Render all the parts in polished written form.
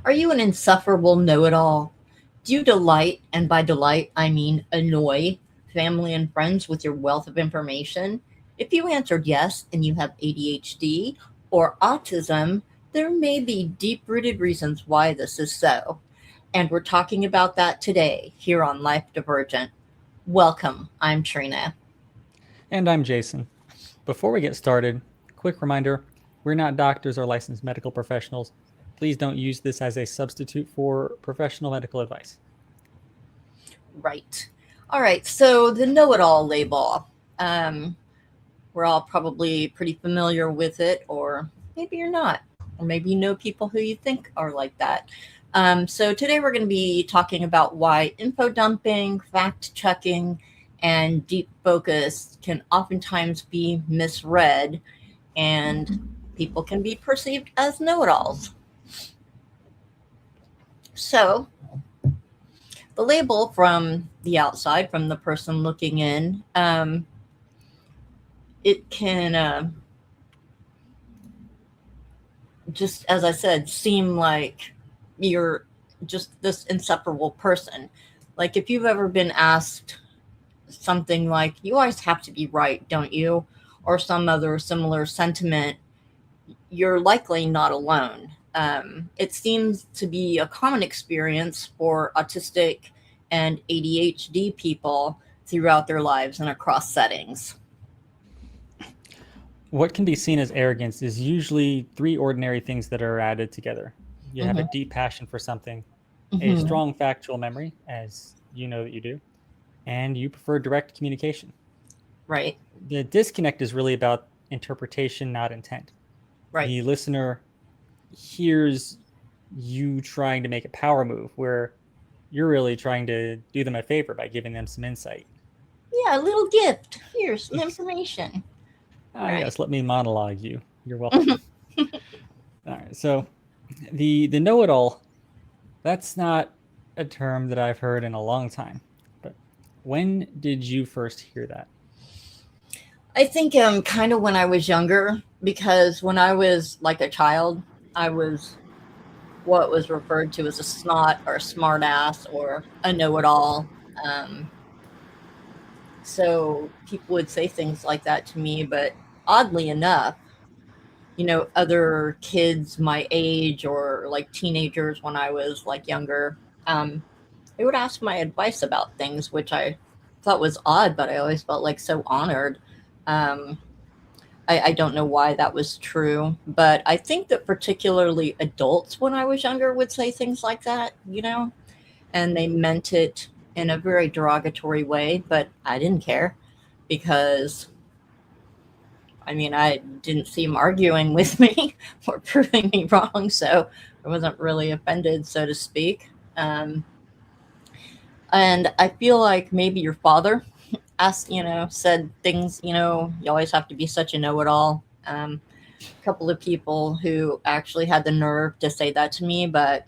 Are you an insufferable know-it-all? Do you delight, and by delight I mean annoy, family and friends with your wealth of information? If you answered yes and you have ADHD or autism, there may be deep-rooted reasons why this is so. And we're talking about that today here on Life Divergent. Welcome, I'm Trina. And I'm Jason. Before we get started, quick reminder we're not doctors or licensed medical professionals. Please don't use this as a substitute for professional medical advice. Right. All right, so the know-it-all label. Um, we're all probably pretty familiar with it, or maybe you're not, or maybe you know people who you think are like that. So today we're going to be talking about why info dumping, fact checking, and deep focus can oftentimes be misread, and people can be perceived as know-it-alls. So the label from the outside, from the person looking in, it can just, as I said, seem like you're just this inseparable person. Like if you've ever been asked something like, you always have to be right, don't you? Or some other similar sentiment, you're likely not alone. It seems to be a common experience for autistic and ADHD people throughout their lives and across settings. What can be seen as arrogance is usually three ordinary things that are added together. You have a Hmm. deep passion for something, a Hmm. strong factual memory, as you know that you do, and you prefer direct communication. Right, The disconnect is really about interpretation, not intent. right. The listener hears you trying to make a power move where you're really trying to do them a favor by giving them some insight. Yeah, a little gift. Here's some information. Ah, Right. yes, let me monologue you. You're welcome. All right, so the know-it-all, that's not a term that I've heard in a long time. But when did you first hear that? I think kind of when I was younger, because when I was like a child, I was what was referred to as a snot or a smart ass or a know-it-all. Um, so people would say things like that to me, but oddly enough, other kids my age or like teenagers when I was like younger, um, they would ask my advice about things, which I thought was odd, but I always felt like so honored. Um, I don't know why that was true, but I think that particularly adults when I was younger would say things like that, and they meant it in a very derogatory way, but I didn't care because I mean, I didn't see him arguing with me or proving me wrong, so I wasn't really offended, so to speak. Um, and I feel like maybe your father said things, you always have to be such a know it all. Couple of people who actually had the nerve to say that to me, but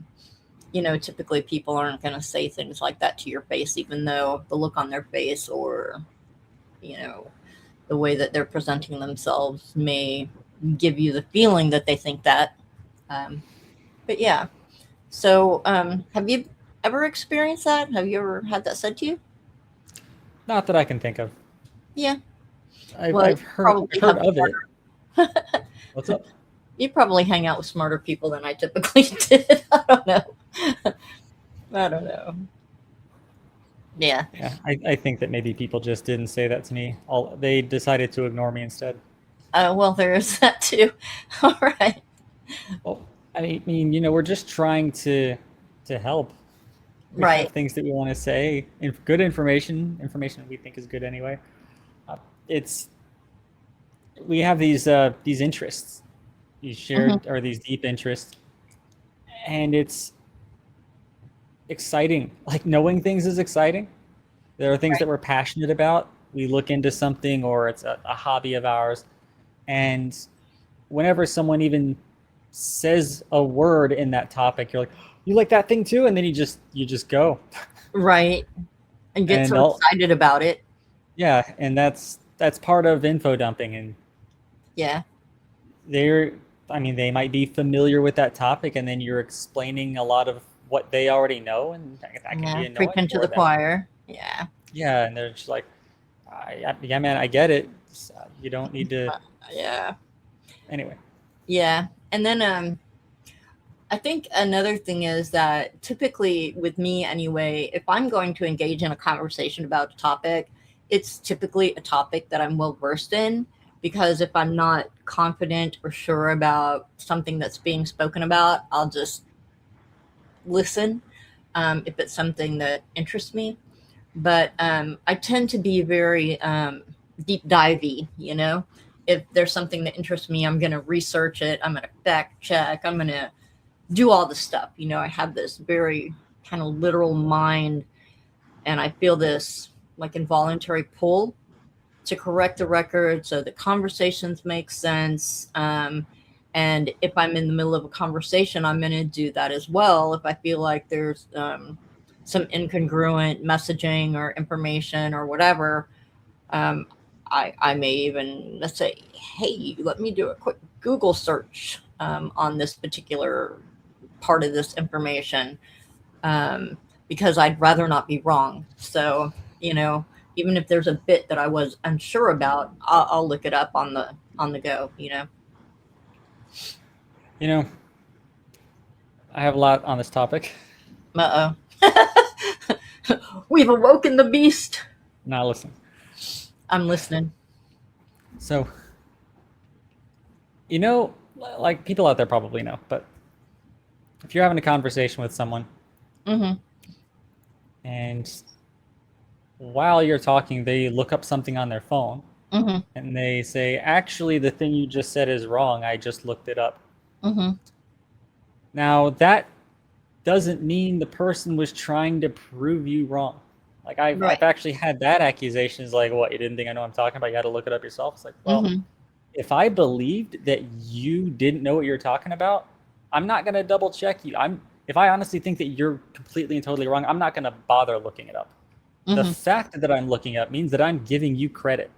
typically people aren't going to say things like that to your face, even though the look on their face or, you know, the way that they're presenting themselves may give you the feeling that they think that. Um, but yeah, so have you ever experienced that? Have you ever had that said to you? Not that I can think of. Yeah. I've, Well, I've you heard probably I've heard have of it. What's up? you probably hang out with smarter people than I typically did. I don't know. I don't know. Yeah. Yeah, I think that maybe people just didn't say that to me. All they decided to ignore me instead. Well, there is that too. All right. Well, I mean, we're just trying to help. We have Right. things that we want to say, good information that we think is good anyway. Uh, it's we have these interests, these Hmm. shared or these deep interests, and it's exciting. Like knowing things is exciting. There are things Right. that we're passionate about. We look into something, or it's a hobby of ours, and whenever someone even says a word in that topic, you're like, "You like that thing too?" And then you just go, Right. And get and so all excited about it. yeah, and that's part of info dumping, and Yeah. there. I mean, they might be familiar with that topic, and then you're explaining a lot of what they already know, and that can Yeah, be annoying preaching to for the them. choir. Yeah. Yeah, and they're just like, yeah, man, I get it. You don't need to. Yeah. Anyway, Yeah. And then I think another thing is that typically with me anyway, if I'm going to engage in a conversation about a topic, it's typically a topic that I'm well versed in, because if I'm not confident or sure about something that's being spoken about, I'll just listen, if it's something that interests me. But I tend to be very deep divey, you know. If there's something that interests me, I'm going to research it. I'm going to fact check. I'm going to do all the stuff. You know, I have this very kind of literal mind, and I feel this like involuntary pull to correct the record so the conversations make sense. And if I'm in the middle of a conversation, I'm going to do that as well. If I feel like there's some incongruent messaging or information or whatever, um, I may even, let's say, hey, let me do a quick Google search on this particular part of this information, um, because I'd rather not be wrong. So, you know, even if there's a bit that I was unsure about, I'll look it up on the go. You know. you know, I have a lot on this topic. Uh oh. We've awoken the beast. Now, listen. I'm listening. So, you know, like people out there probably know, but if you're having a conversation with someone Mm-hmm. and while you're talking, they look up something on their phone Mm-hmm. and they say, actually, the thing you just said is wrong. I just looked it up. Mm-hmm. Now, that doesn't mean the person was trying to prove you wrong. Like, I've Right. actually had that accusation. Is like, what, you didn't think I know what I'm talking about? You had to look it up yourself. It's like, well, Mm-hmm. if I believed that you didn't know what you're talking about, I'm not gonna double check you. If I honestly think that you're completely and totally wrong, I'm not gonna bother looking it up. The Mm-hmm. fact that I'm looking up means that I'm giving you credit.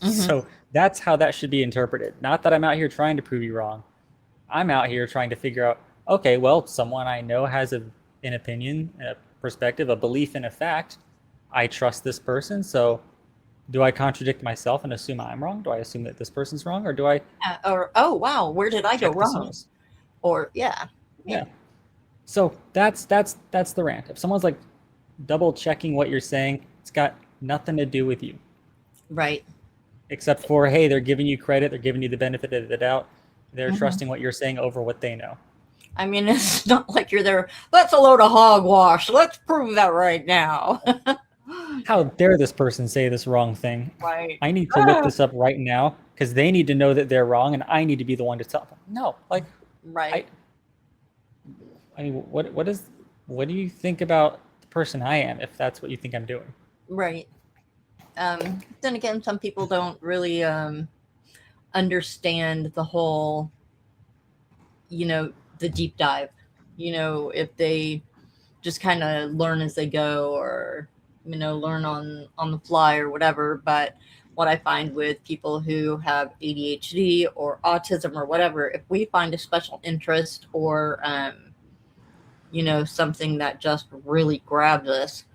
Mm-hmm. So that's how that should be interpreted. Not that I'm out here trying to prove you wrong. I'm out here trying to figure out, okay, well, someone I know has an opinion, a perspective, a belief in a fact. I trust this person. So do I contradict myself and assume I'm wrong? Do I assume that this person's wrong? Or do I Or oh wow, where did I go check the wrong? source? Or yeah, yeah, Yeah. So that's the rant. If someone's like double checking what you're saying, it's got nothing to do with you. right. Except for, hey, they're giving you credit, they're giving you the benefit of the doubt, they're Mm-hmm. trusting what you're saying over what they know. I mean, it's not like you're there. That's a load of hogwash. Let's prove that right now. How dare this person say this wrong thing? Right. I need to look Ah. this up right now because they need to know that they're wrong and I need to be the one to tell them. No, like I Right. I mean what do you think about the person I am if that's what you think I'm doing? Right. Then again, some people don't really understand the whole, you know, the deep dive. You know, if they just kind of learn as they go, or you know, learn on the fly or whatever. But what I find with people who have ADHD or autism or whatever, if we find a special interest or you know, something that just really grabs us,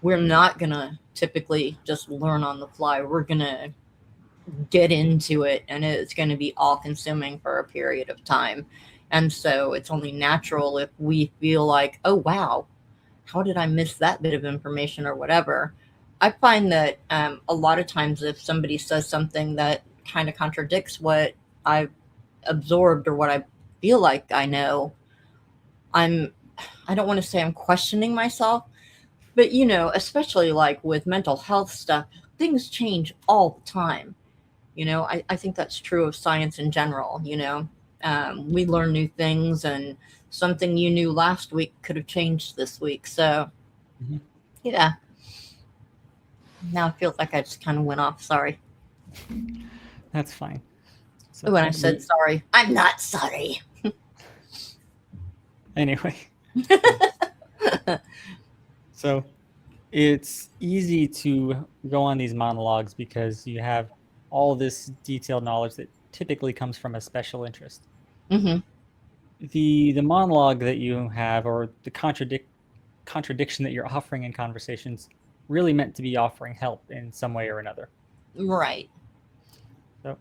we're not gonna typically just learn on the fly. We're gonna get into it, and it's going to be all consuming for a period of time. And so it's only natural if we feel like, oh wow, how did I miss that bit of information or whatever. I find that a lot of times if somebody says something that kind of contradicts what I've absorbed or what I feel like I know, I'm I don't want to say I'm questioning myself, but you know, especially like with mental health stuff, things change all the time. You know, I think that's true of science in general. You know, we learn new things, and something you knew last week could have changed this week. So, Mhm. yeah, now it feels like I just kind of went off. Sorry. That's fine. So When I said sorry, I'm not sorry. anyway, so it's easy to go on these monologues because you have all this detailed knowledge that typically comes from a special interest. Mm-hmm. The monologue that you have, or the contradiction that you're offering in conversations, really meant to be offering help in some way or another. Right. So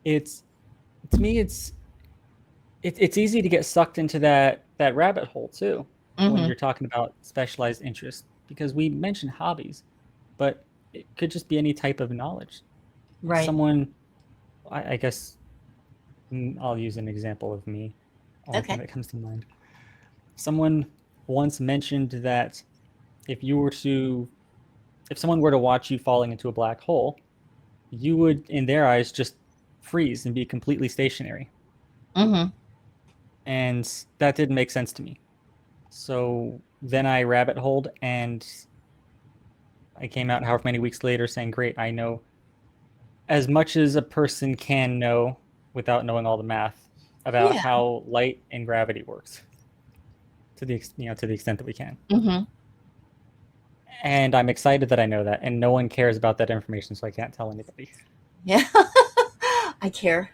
it's to me, it's easy to get sucked into that rabbit hole too when Mm-hmm. you're talking about specialized interests, because we mentioned hobbies, but it could just be any type of knowledge. Right. Someone, I guess, I'll use an example of me. Only thing Okay. that comes to mind. Someone once mentioned that if you were to, if someone were to watch you falling into a black hole, you would, in their eyes, just freeze and be completely stationary. Mm-hmm. And that didn't make sense to me. So then I rabbit holed, and I came out however many weeks later saying, great, I know as much as a person can know without knowing all the math about Yeah. how light and gravity works to the to the extent that we can. Mm-hmm. And I'm excited that I know that, and no one cares about that information, so I can't tell anybody. Yeah. I care.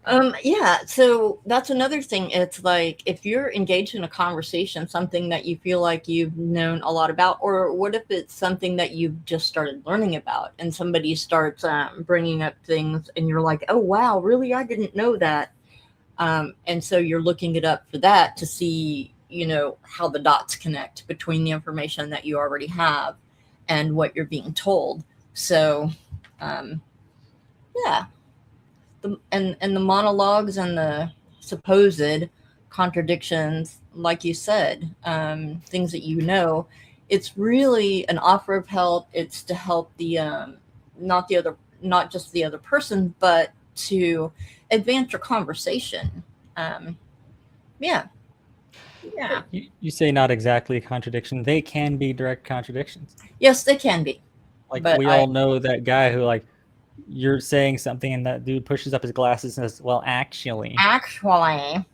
Okay. Yeah, so that's another thing. It's like if you're engaged in a conversation, something that you feel like you've known a lot about, or what if it's something that you've just started learning about, and somebody starts bringing up things, and you're like, "Oh wow, really? I didn't know that." And so you're looking it up for that to see, how the dots connect between the information that you already have and what you're being told. So, um, yeah, and the monologues and the supposed contradictions, like you said, things that it's really an offer of help. It's to help the not the other, not just the other person, but to advance your conversation. Um, yeah, yeah, You say not exactly a contradiction. They can be direct contradictions. yes, they can be, Like but we all know that guy who, like, you're saying something and that dude pushes up his glasses and says, "Well, actually." actually,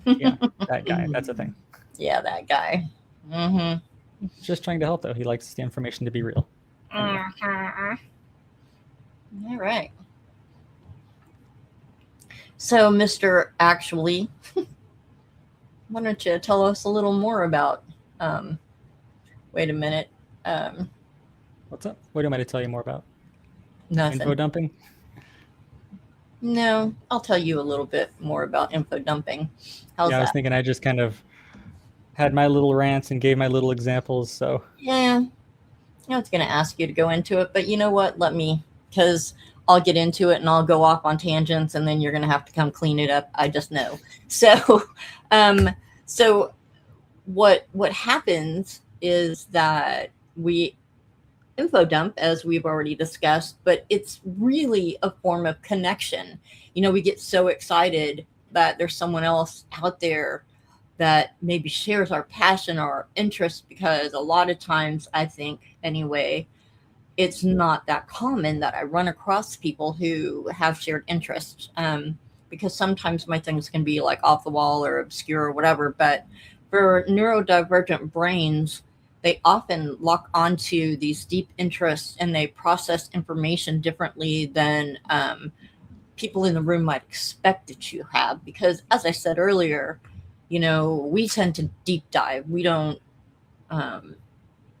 Yeah, that guy. That's a thing. yeah, that guy. Mm-hmm. He's just trying to help though. He likes the information to be real. Anyway, Uh-huh. All right. So, Mr. Actually, why don't you tell us a little more about, um, wait a minute, um, what's up? What am I to tell you more about? Info nothing. dumping? No, I'll tell you a little bit more about info dumping. How's Yeah, I was that? thinking I just kind of had my little rants and gave my little examples. So Yeah, I was going to ask you to go into it, but you know what? Let me, because I'll get into it and I'll go off on tangents, and then you're going to have to come clean it up. I just know. So, um, so what happens is that we info dump, as we've already discussed, but it's really a form of connection. We get so excited that there's someone else out there that maybe shares our passion or our interest, because a lot of times, I think anyway, it's not that common that I run across people who have shared interests. Because sometimes my things can be like off the wall or obscure or whatever. But for neurodivergent brains, they often lock onto these deep interests, and they process information differently than people in the room might expect that you have. Because, as I said earlier, we tend to deep dive. We don't, um,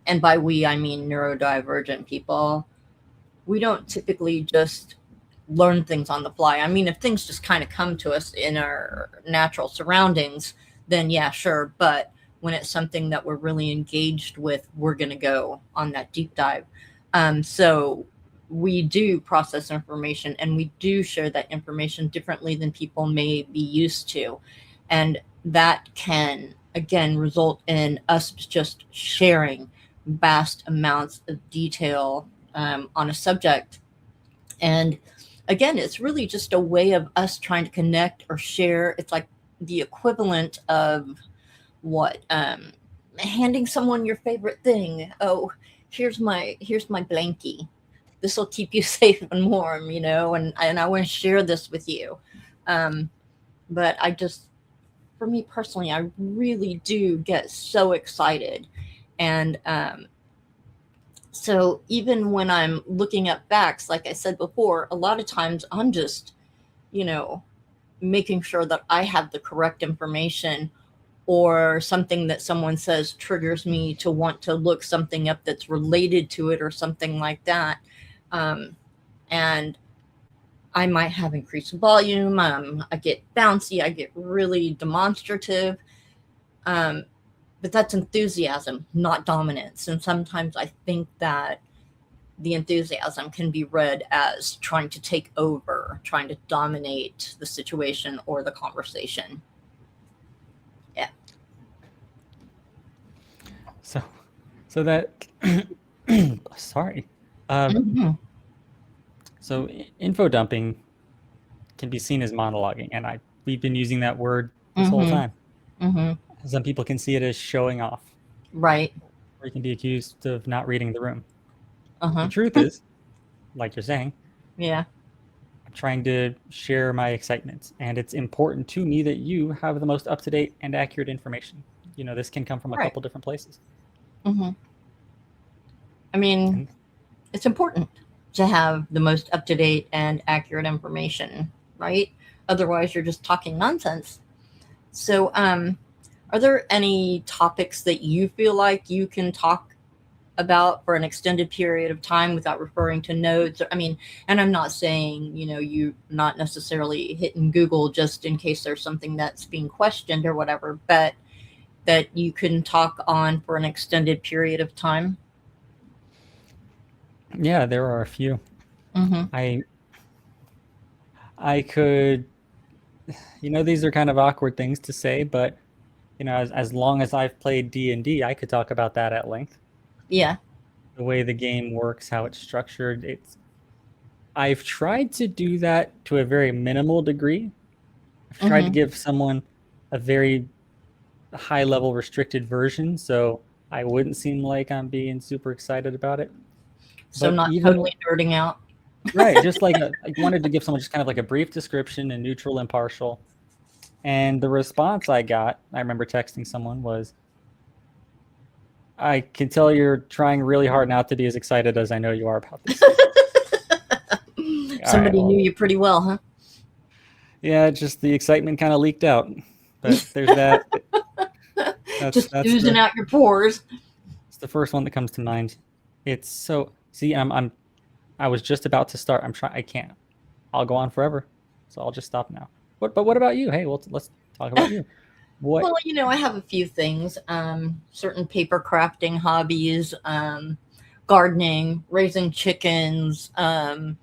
and by we, I mean neurodivergent people, we don't typically just learn things on the fly. I mean, if things just kind of come to us in our natural surroundings, then yeah, sure. But when it's something that we're really engaged with, we're going to go on that deep dive. So we do process information, and we do share that information differently than people may be used to. And that can, again, result in us just sharing vast amounts of detail on a subject. And again, it's really just a way of us trying to connect or share. It's like the equivalent of what, handing someone your favorite thing. Oh, here's my blankie. This will keep you safe and warm, and I want to share this with you. Um, but for me personally, I really do get so excited. And so even when I'm looking up facts, like I said before, a lot of times I'm just, you know, making sure that I have the correct information, or something that someone says triggers me to want to look something up that's related to it or something like that. Um, and I might have increased volume. I get bouncy. I get really demonstrative. Um, but that's enthusiasm, not dominance. And sometimes I think that the enthusiasm can be read as trying to take over, trying to dominate the situation or the conversation. Yeah. So that sorry. Mm-hmm. So info dumping can be seen as monologuing, and we've been using that word this whole Mm-hmm. time. Mm-hmm. Some people can see it as showing off, Right. or you can be accused of not reading the room. The Uh-huh. truth is, like you're saying, Yeah. I'm trying to share my excitement, and it's important to me that you have the most up-to-date and accurate information. This can come from a Right. couple different places. Mm-hmm. I mean, And it's important to have the most up to date and accurate information, right? Otherwise, you're just talking nonsense. So, are there any topics that you feel like you can talk about for an extended period of time without referring to notes? I mean, and I'm not saying, you not necessarily hitting Google just in case there's something that's being questioned or whatever, but that you can talk on for an extended period of time. yeah, there are a few. Mm-hmm. I I could, these are kind of awkward things to say, but as long as I've played D&D, I could talk about that at length. Yeah. The way the game works, how it's structured. I've tried to do that to a very minimal degree. I've tried to Mm-hmm. give someone a very high level restricted version so I wouldn't seem like I'm being super excited about it. So But not even totally nerding out. right, just like I wanted to give someone just kind of like a brief description and neutral, impartial. And the response I got, I remember texting someone, was, I can tell you're trying really hard not to be as excited as I know you are about this. All right, Somebody knew well, you pretty well, huh? yeah, just the excitement kind of leaked out. But there's that. That's Just that's oozing the out your pores. it's the first one that comes to mind. It's so see, I was just about to start. I'm trying. I can't. I'll go on forever, so I'll just stop now. But what about you? Hey, well, let's talk about you. Well, What I have a few things. Certain paper crafting hobbies, gardening, raising chickens. It's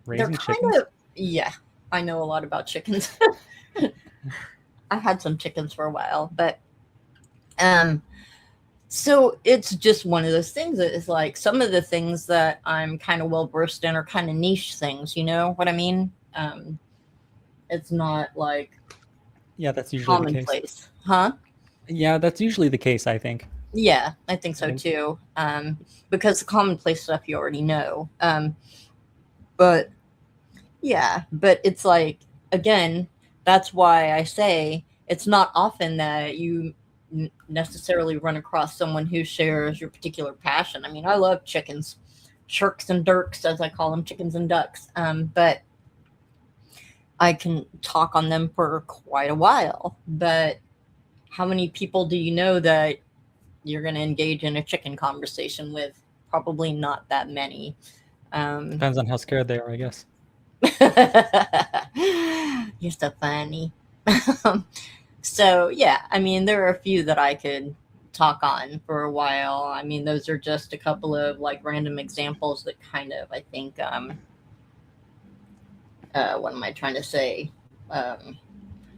they're raising kind chickens? of, yeah. I know a lot about chickens. I had some chickens for a while, but um, so it's just one of those things that is like some of the things that I'm kind of well versed in are kind of niche things. You know what I mean? It's not like Yeah, that's usually the case. commonplace, huh? Yeah, that's usually the case, I think. Yeah, I think so And too. Because the commonplace stuff you already know. But yeah, but it's like, again, that's why I say it's not often that you necessarily run across someone who shares your particular passion. I mean, I love chickens, chirks and dirks, as I call them, chickens and ducks. But I can talk on them for quite a while. But how many people do you know that you're going to engage in a chicken conversation with? Probably not that many. Um, depends on how scared they are, I guess. you're so funny. So, yeah, I mean, there are a few that I could talk on for a while. I mean, those are just a couple of like random examples that kind of, I think, what am I trying to say? Um,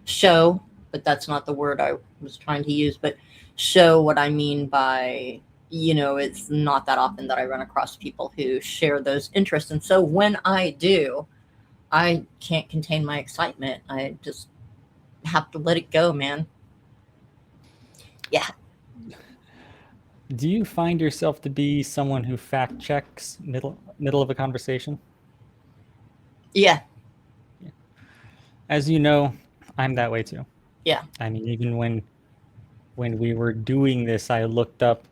show, but that's not the word I was trying to use, but show what I mean by, it's not that often that I run across people who share those interests. And so when I do, I can't contain my excitement. I just have to let it go, man. Yeah. Do you find yourself to be someone who fact checks middle of a conversation? Yeah. Yeah. As you know, I'm that way too. Yeah. I mean, even when we were doing this, I looked up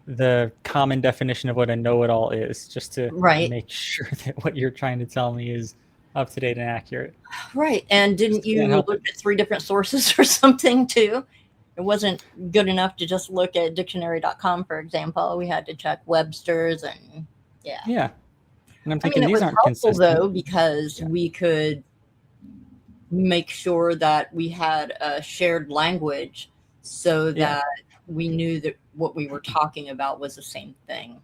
the common definition of what a know-it-all is, just to Right. make sure that what you're trying to tell me is up to date and accurate. Right. And didn't Can't you help look it. at 3 different sources or something too? It wasn't good enough to just look at dictionary.com, for example. We had to check Webster's and yeah. Yeah. And I'm I mean, thinking it these was aren't helpful consistent. though because Yeah. we could make sure that we had a shared language so Yeah. that we knew that what we were talking about was the same thing.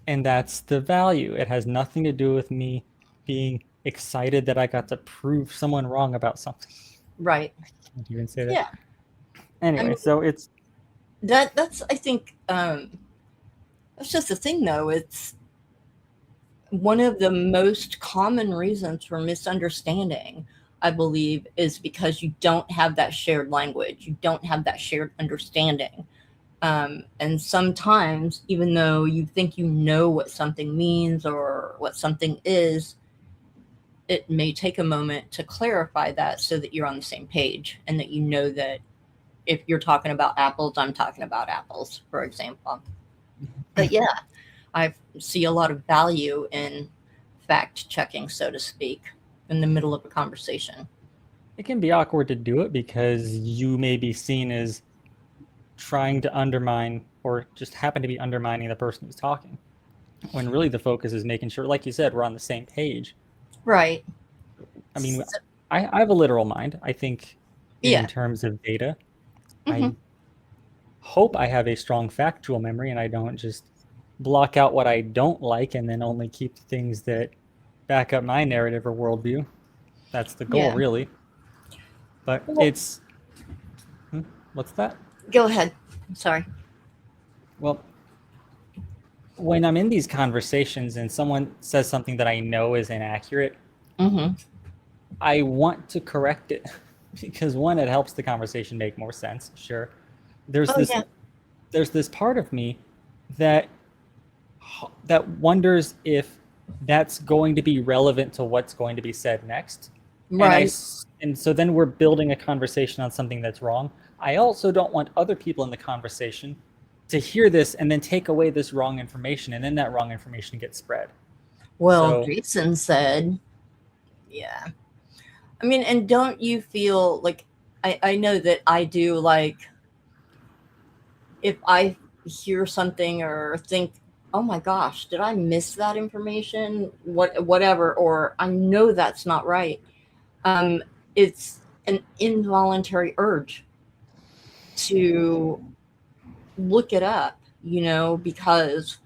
And that's the value. It has nothing to do with me being excited that I got to prove someone wrong about something. Right. I can't even say that. Yeah. I Anyway, mean, so it's that's I think that's just the thing though. It's one of the most common reasons for misunderstanding, I believe, is because you don't have that shared language. You don't have that shared understanding. And sometimes, even though you think you know what something means or what something is, it may take a moment to clarify that so that you're on the same page and that you know that if you're talking about apples, I'm talking about apples, for example. But yeah, I see a lot of value in fact checking, so to speak, in the middle of a conversation. it can be awkward to do it because you may be seen as trying to undermine or just happen to be undermining the person who's talking. When really the focus is making sure, like you said, we're on the same page. Right. I mean, So, I have a literal mind. I think in yeah. terms of data. Hmm. I hope I have a strong factual memory and I don't just block out what I don't like and then only keep the things that back up my narrative or worldview. That's the goal, Yeah. really. But Well, it's what's that? go ahead. Sorry. Well, when I'm in these conversations and someone says something that I know is inaccurate, Hmm. I want to correct it because one, it helps the conversation make more sense. Sure. There's Oh, this yeah. there's this part of me that that wonders if that's going to be relevant to what's going to be said next. And I Right. and so then we're building a conversation on something that's wrong. I also don't want other people in the conversation to hear this and then take away this wrong information and then that wrong information gets spread. Well, So, Jason said, yeah. I mean, and don't you feel like I know that I do like if I hear something or think, oh my gosh, did I miss that information? Whatever, or I know that's not right. Um, it's an involuntary urge to look it up, because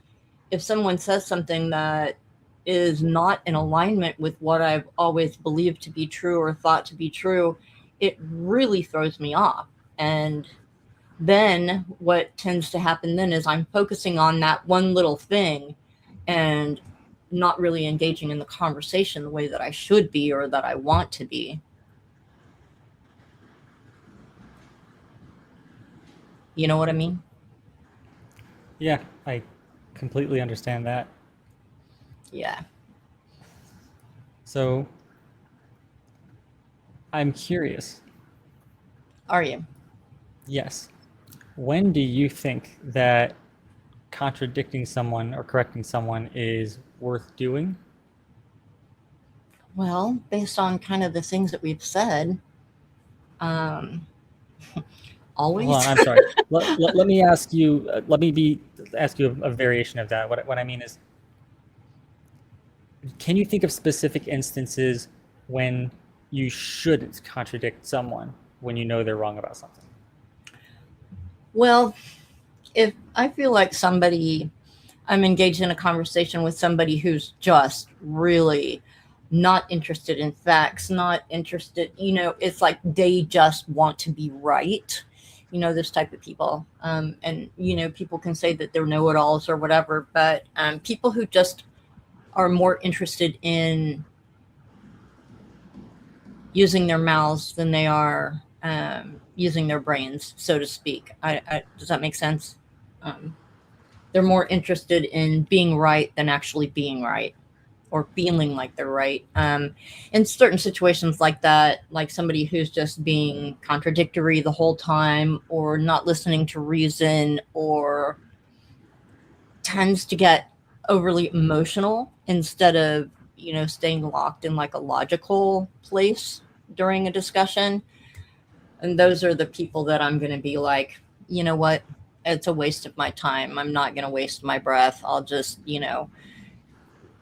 if someone says something that is not in alignment with what I've always believed to be true or thought to be true, it really throws me off. And then what tends to happen then is I'm focusing on that one little thing and not really engaging in the conversation the way that I should be or that I want to be. You know what I mean? yeah, I completely understand that. Yeah. So, I'm curious. Are you? Yes. When do you think that contradicting someone or correcting someone is worth doing? Well, based on kind of the things that we've said, um, Hold on, always. I'm sorry. Let me ask you. Ask you a variation of that. What I mean is, can you think of specific instances when you shouldn't contradict someone when you know they're wrong about something? Well, if I feel like I'm engaged in a conversation with somebody who's just really not interested in facts, not interested, it's like they just want to be right. This type of people. And, people can say that they're know it alls or whatever, but people who just are more interested in using their mouths than they are using their brains, so to speak. Does that make sense? Um, they're more interested in being right than actually being right or feeling like they're right. In certain situations like that, like somebody who's just being contradictory the whole time or not listening to reason or tends to get overly emotional instead of, staying locked in like a logical place during a discussion. And those are the people that I'm going to be like, you know what? It's a waste of my time. I'm not going to waste my breath. I'll just,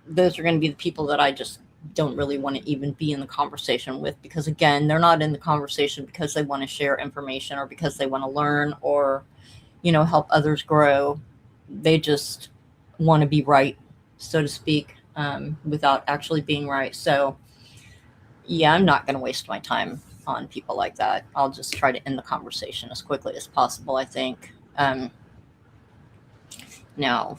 those are going to be the people that I just don't really want to even be in the conversation with, because again, they're not in the conversation because they want to share information or because they want to learn or, help others grow. They just want to be right, so to speak, without actually being right. So, yeah, I'm not going to waste my time on people like that. I'll just try to end the conversation as quickly as possible, I think. Now,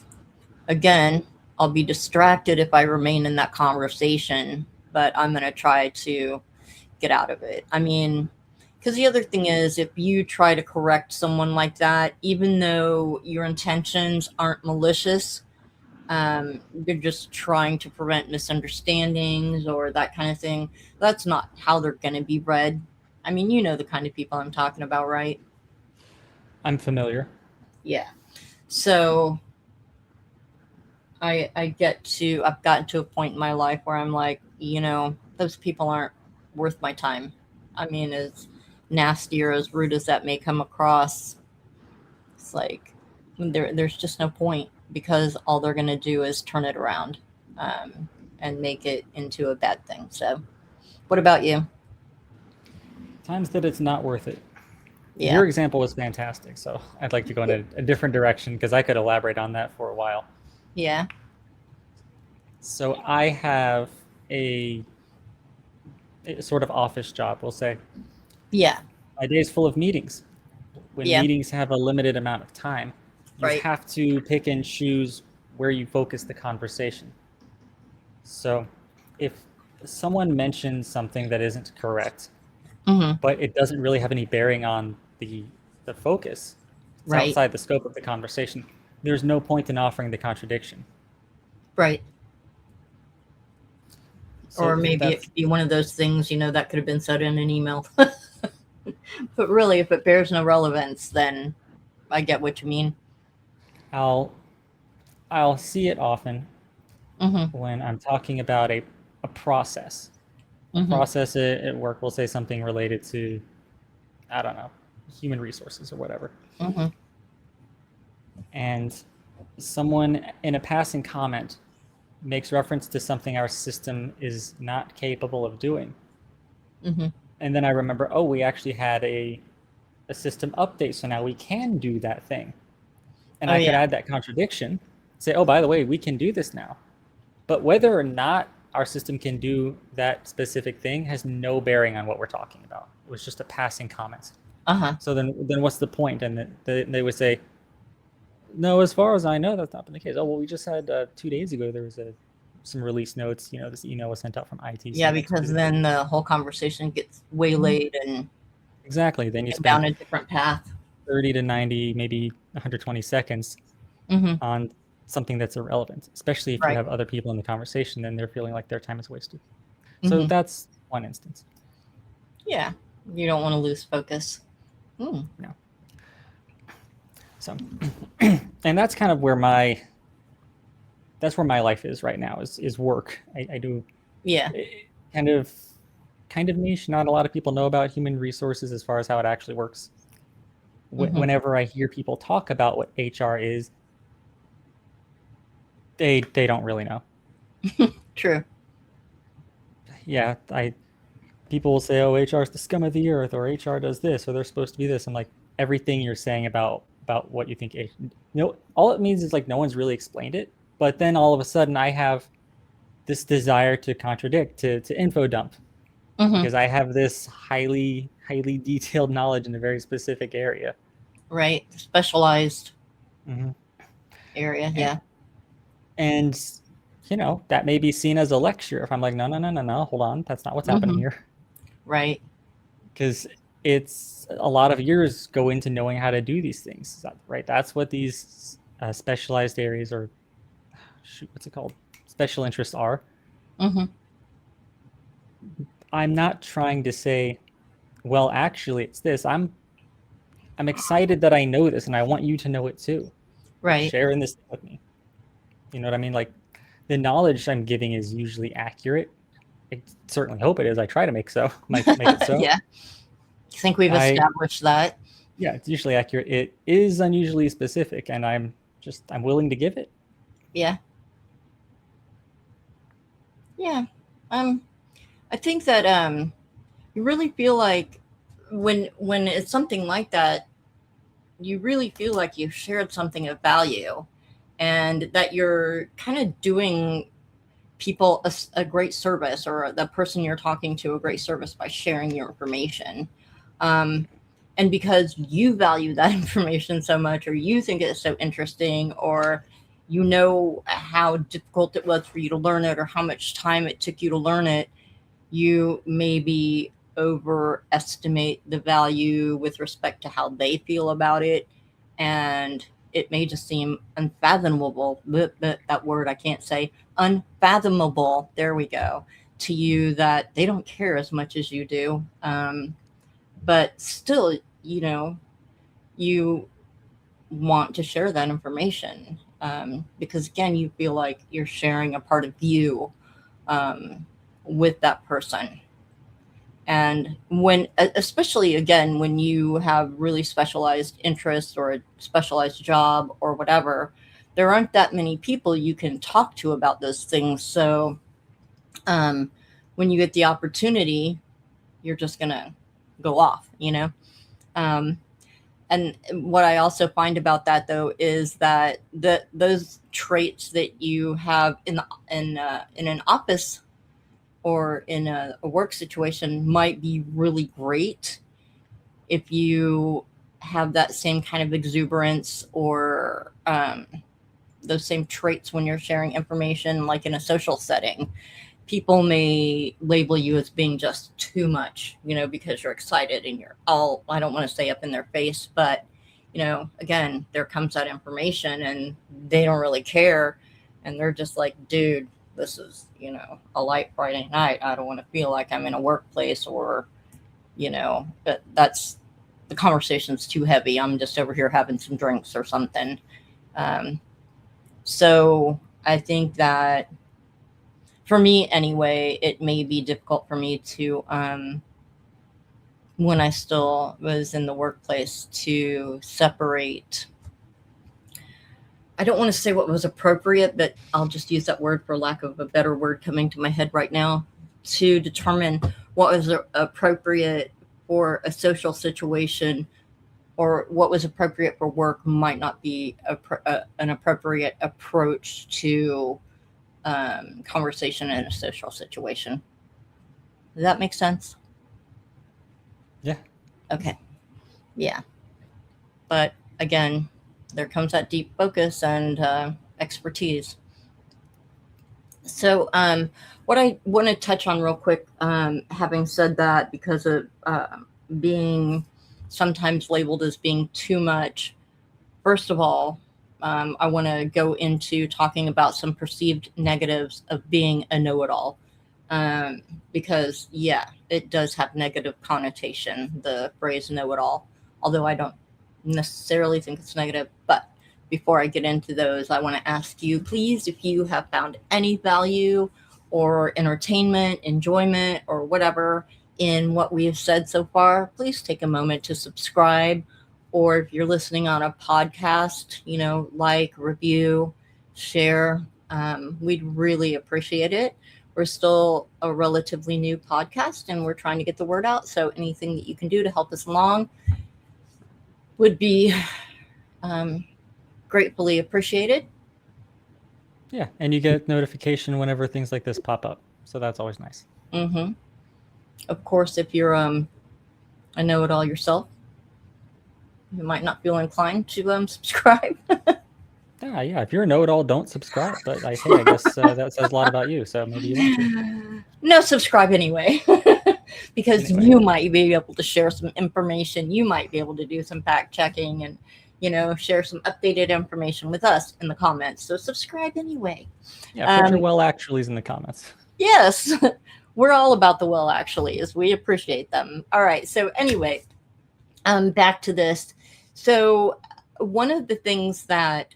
again, I'll be distracted if I remain in that conversation, but I'm going to try to get out of it. I mean, because the other thing is, if you try to correct someone like that, even though your intentions aren't malicious, you're just trying to prevent misunderstandings or that kind of thing. That's not how they're going to be read. I mean, you know the kind of people I'm talking about, right? I'm familiar. Yeah. So I've gotten to a point in my life where I'm like, those people aren't worth my time. I mean, as nasty or as rude as that may come across, it's like there's just no point, because all they're going to do is turn it around, and make it into a bad thing. So, what about you? Times that it's not worth it. Yeah. Your example was fantastic, so I'd like to go in a different direction because I could elaborate on that for a while. Yeah. So I have a sort of office job, we'll say. Yeah. My day is full of meetings. When Yeah. meetings have a limited amount of time, you Right. have to pick and choose where you focus the conversation. So if someone mentions something that isn't correct, Mm-hmm. but it doesn't really have any bearing on the focus, it's Right. outside the scope of the conversation, there's no point in offering the contradiction. Right. So Or maybe it that's could be one of those things, that could have been said in an email. But really, if it bears no relevance, then I get what you mean. I'll I'll see it often Mm-hmm. when I'm talking about a process. A Mm-hmm. process at work will say something related to, I don't know, human resources or whatever. Mm-hmm. And someone in a passing comment makes reference to something our system is not capable of doing. Mm-hmm. And then I remember, oh, we actually had a system update, so now we can do that thing. And Oh I could yeah. add that contradiction, say, oh, by the way, we can do this now. But whether or not our system can do that specific thing has no bearing on what we're talking about. It was just a passing comment. Uh-huh. So then what's the point? And they would say, no, as far as I know, that's not been the case. Oh, well, we just had 2 days ago, there was some release notes. This email was sent out from IT Yeah, saying X, Y, because Z. then the whole conversation gets waylaid and Exactly. Then you spend down a different path. 30 to 90, maybe 120 seconds Mm-hmm. on something that's irrelevant, especially if you Right. have other people in the conversation, then they're feeling like their time is wasted. So Mm-hmm. that's one instance. Yeah. You don't want to lose focus. Mm. No. So, and that's kind of where my life is right now is work. I do Yeah. kind of niche. Not a lot of people know about human resources as far as how it actually works. Mm-hmm. Whenever I hear people talk about what HR is, they don't really know. True. Yeah, people will say, "Oh, HR is the scum of the earth," or "HR does this," or "They're supposed to be this." I'm like, everything you're saying about what you think, all it means is like no one's really explained it. But then all of a sudden, I have this desire to contradict, to info dump, Mm-hmm. because I have this highly detailed knowledge in a very specific area. Right. Specialized Mm-hmm. area. And, Yeah. and that may be seen as a lecture if I'm like, no, no, no, no, no, hold on, that's not what's happening Mm-hmm. here. Right. Because it's a lot of years go into knowing how to do these things, right? That's what these specialized areas, or what's it called, special interests are. Mm-hmm. I'm not trying to say, well, actually it's this. I'm excited that I know this and I want you to know it too. Like, Right. sharing this thing with me. You know what I mean? Like, the knowledge I'm giving is usually accurate. I certainly hope it is. I try to make it so. Yeah. I think we've established that. Yeah, it's usually accurate. It is unusually specific, and I'm willing to give it. Yeah. Yeah. I think that you really feel like when it's something like that, you really feel like you've shared something of value, and that you're kind of doing people a great service, or the person you're talking to a great service, by sharing your information. Um, and because you value that information so much, or you think it's so interesting, or you know how difficult it was for you to learn it, or how much time it took you to learn it, you maybe overestimate the value with respect to how they feel about it. And it may just seem unfathomable, that word I can't say, unfathomable, there we go, to you, that they don't care as much as you do. But still, you want to share that information, because again, you feel like you're sharing a part of you, with that person. And when, especially again, when you have really specialized interests, or a specialized job, or whatever, there aren't that many people you can talk to about those things. So when you get the opportunity, you're just going to go off, Um, and what I also find about that, though, is that those traits that you have in an office, or in a work situation, might be really great if you have that same kind of exuberance, or those same traits when you're sharing information, like in a social setting. People may label you as being just too much, because you're excited and you're all, I don't want to say up in their face, but, again, there comes that information and they don't really care. And they're just like, dude, this is, a light Friday night. I don't want to feel like I'm in a workplace, or, that's, the conversation's too heavy. I'm just over here having some drinks or something. So I think that, for me anyway, it may be difficult for me to, when I still was in the workplace, to separate. I don't want to say what was appropriate, but I'll just use that word for lack of a better word coming to my head right now, to determine what was appropriate for a social situation, or what was appropriate for work might not be an appropriate approach to conversation in a social situation. Does that make sense? Yeah. Okay. Yeah. But again, there comes that deep focus and expertise. So, what I want to touch on real quick, having said that, because of being sometimes labeled as being too much, first of all, I want to go into talking about some perceived negatives of being a know-it-all. Because, yeah, it does have negative connotation, the phrase know-it-all, although I don't necessarily think it's negative. But before I get into those, I want to ask you, please, if you have found any value or entertainment, enjoyment, or whatever in what we have said so far, please take a moment to subscribe. Or if you're listening on a podcast, like, review, share. We'd really appreciate it. We're still a relatively new podcast, and we're trying to get the word out. So anything that you can do to help us along would be gratefully appreciated. Yeah, and you get notification whenever things like this pop up. So that's always nice. Mm-hmm. Of course, if you're a know-it-all yourself, you might not feel inclined to subscribe. Yeah. If you're a know-it-all, don't subscribe. But hey, I guess that says a lot about you. So maybe you want to. No, subscribe anyway. Because Anyway. you might be able to share some information. You might be able to do some fact checking and, share some updated information with us in the comments. So subscribe anyway. Yeah, put your well actuallys in the comments. Yes, we're all about the well actuallys. We appreciate them. All right. So anyway, back to this. So one of the things that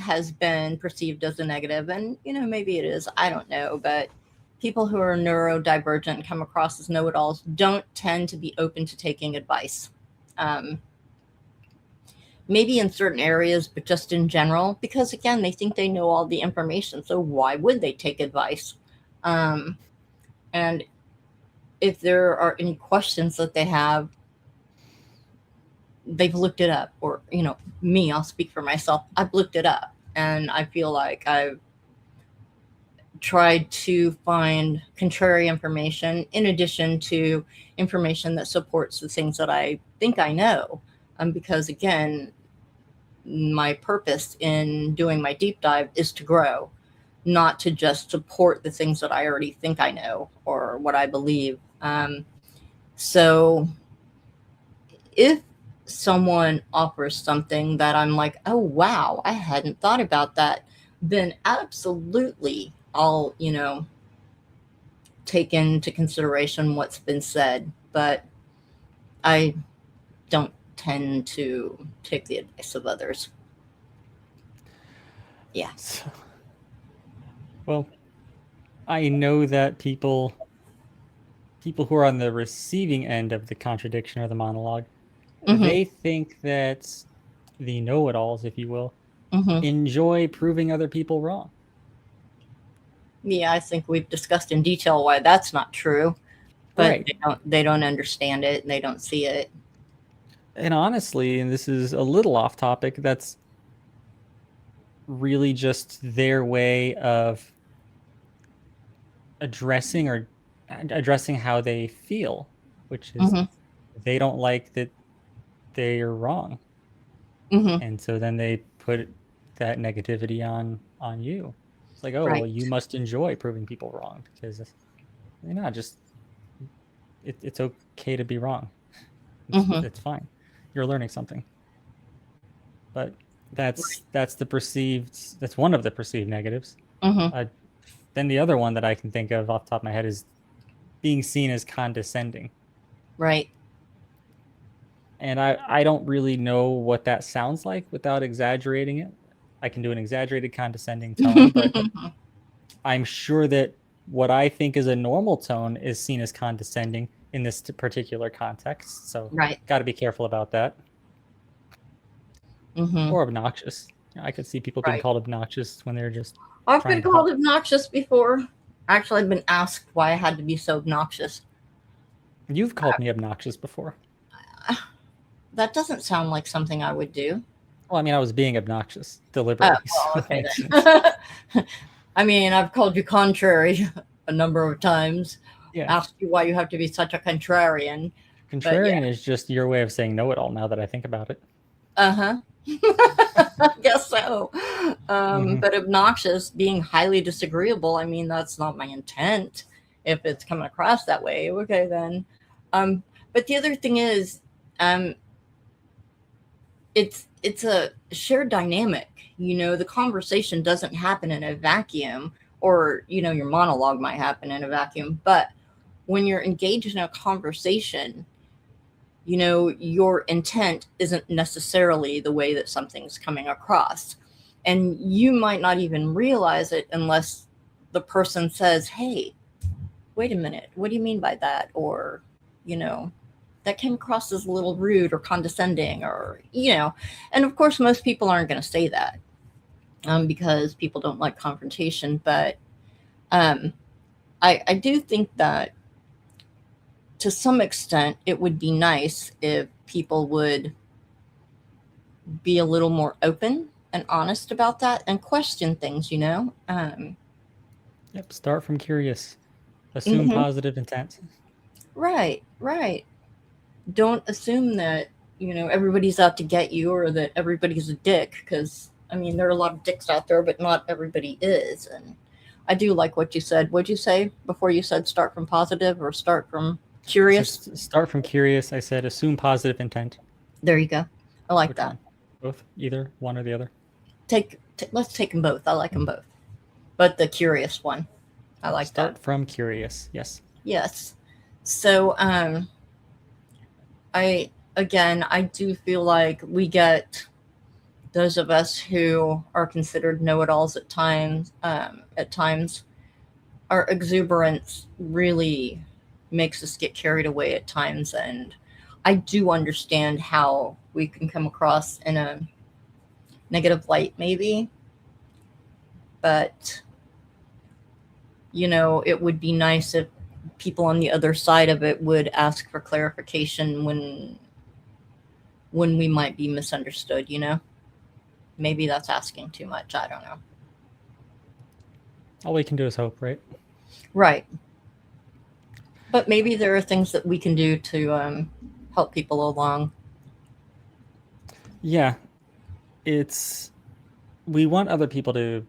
has been perceived as a negative, and maybe it is, I don't know, but people who are neurodivergent come across as know-it-alls don't tend to be open to taking advice. Um, Maybe in certain areas, but just in general, because again, they think they know all the information. So why would they take advice? Um, and if there are any questions that they have, they've looked it up, or, me, I'll speak for myself. I've looked it up, and I feel like I've tried to find contrary information in addition to information that supports the things that I think I know. Because again, my purpose in doing my deep dive is to grow, not to just support the things that I already think I know or what I believe. So if someone offers something that I'm like, oh, wow, I hadn't thought about that, then absolutely I'll, take into consideration what's been said. But I don't tend to take the advice of others. Yeah. So, well, I know that people who are on the receiving end of the contradiction or the monologue, Mm-hmm. they think that the know-it-alls, if you will, Mm-hmm. enjoy proving other people wrong. Yeah, I think we've discussed in detail why that's not true, but Right. they don't understand it and they don't see it. And honestly, and this is a little off topic, that's really just their way of addressing how they feel, which is Mm-hmm. they don't like that they are wrong. Mm-hmm. And so then they put that negativity on you. It's like, oh, well, Right. you must enjoy proving people wrong because you're not just it's okay to be wrong. Mm-hmm. It's fine. You're learning something. But Right. that's one of the perceived negatives. Mm-hmm. Uh, then the other one that I can think of off the top of my head is being seen as condescending. Right. And I don't really know what that sounds like without exaggerating it. I can do an exaggerated condescending tone, but I'm sure that what I think is a normal tone is seen as condescending in this particular context. So, Right. got to be careful about that. Mm-hmm. Or obnoxious. I could see people being Right. called obnoxious when they're just I've been trying to called help. obnoxious before. Actually, I've been asked why I had to be so obnoxious. You've called me obnoxious before. That doesn't sound like something I would do. Well, I mean, I was being obnoxious Oh, deliberately, well, so it okay makes sense. then. I mean, I've called you contrary a number of times, Yeah. asked you why you have to be such a contrarian. But yeah, Contrarian is just your way of saying know it all now that I think about it. uh-huh. I guess so. Hmm. But obnoxious, being highly disagreeable, I mean, that's not my intent. If it's coming across that way, okay then. Um, but the other thing is, um, it's a shared dynamic. The conversation doesn't happen in a vacuum, or your monologue might happen in a vacuum. But when you're engaged in a conversation, your intent isn't necessarily the way that something's coming across. And you might not even realize it unless the person says, hey, wait a minute, what do you mean by that? Or, you know, that came across as a little rude or condescending, or. And of course, most people aren't going to say that, because people don't like confrontation. But um, I do think that to some extent, it would be nice if people would be a little more open and honest about that and question things. Yep. Start from curious. Assume Hmm. positive intent. Right, right. Don't assume that, everybody's out to get you or that everybody's a dick, because, I mean, there are a lot of dicks out there, but not everybody is. And I do like what you said. What'd you say before you said start from positive or start from I curious? said start from curious. I said assume positive intent. There you go. I like Which that. one? Both? Either one or the other? Let's take them both. I like them both. But the curious one, I like that. Start from curious. Yes. Yes. So, I again, I do feel like we get those of us who are considered know-it-alls at times, our exuberance really makes us get carried away at times. And I do understand how we can come across in a negative light, maybe, but it would be nice if people on the other side of it would ask for clarification when we might be misunderstood. Maybe that's asking too much. I don't know. All we can do is hope, right? Right. But maybe there are things that we can do to help people along. Yeah, we want other people to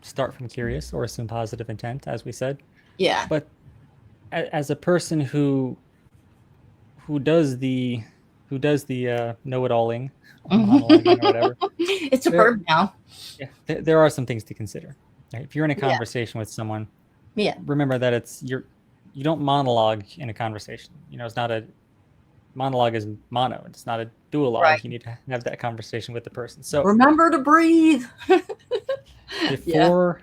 start from curious or assume positive intent, as we said. Yeah. But as a person who does the know-it-alling or monologuing or whatever, It's a there verb now. yeah, there are some things to consider. Right? If you're in a Yeah. conversation with someone, Yeah. remember that you don't monologue in a conversation. It's not a monologue is mono. It's not a duologue. Right. You need to have that conversation with the person. So Remember to breathe. Yeah. before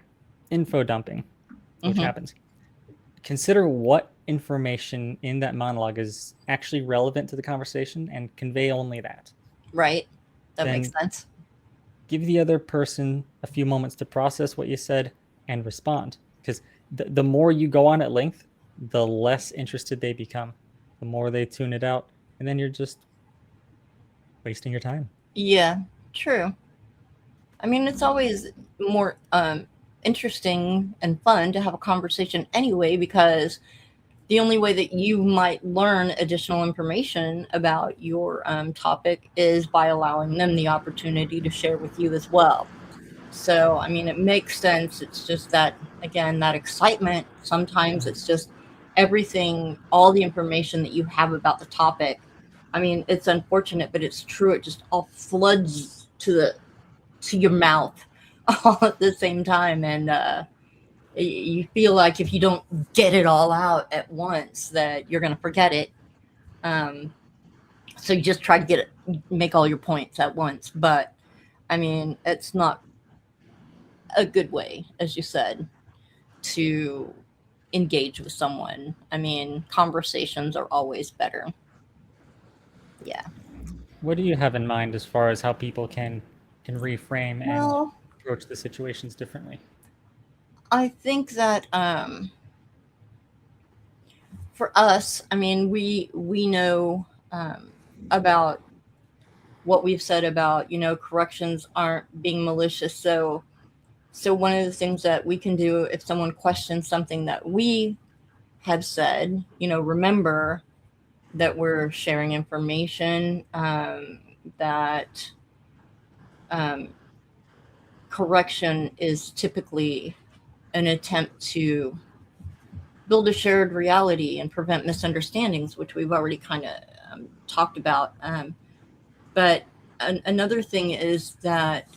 info dumping, which Hmm. happens, consider what information in that monologue is actually relevant to the conversation and convey only that. Right. That makes Then sense. give the other person a few moments to process what you said and respond. Because the more you go on at length, the less interested they become, the more they tune it out. And then you're just wasting your time. Yeah. True. I mean, it's always more interesting and fun to have a conversation anyway, because the only way that you might learn additional information about your topic is by allowing them the opportunity to share with you as well. So, I mean, it makes sense. It's just that, again, that excitement, sometimes it's just everything, all the information that you have about the topic. I mean, it's unfortunate, but it's true. It just all floods to your mouth all at the same time. And you feel like if you don't get it all out at once, that you're going to forget it. Um, so you just try to make all your points at once. But I mean, it's not a good way, as you said, to engage with someone. I mean, conversations are always better. Yeah. What do you have in mind as far as how people can reframe and Well, approach the situations differently? I think that for us, I mean, we know about what we've said about corrections aren't being malicious. So one of the things that we can do if someone questions something that we have said, remember that we're sharing information, that um, correction is typically an attempt to build a shared reality and prevent misunderstandings, which we've already kind of talked about. But another thing is that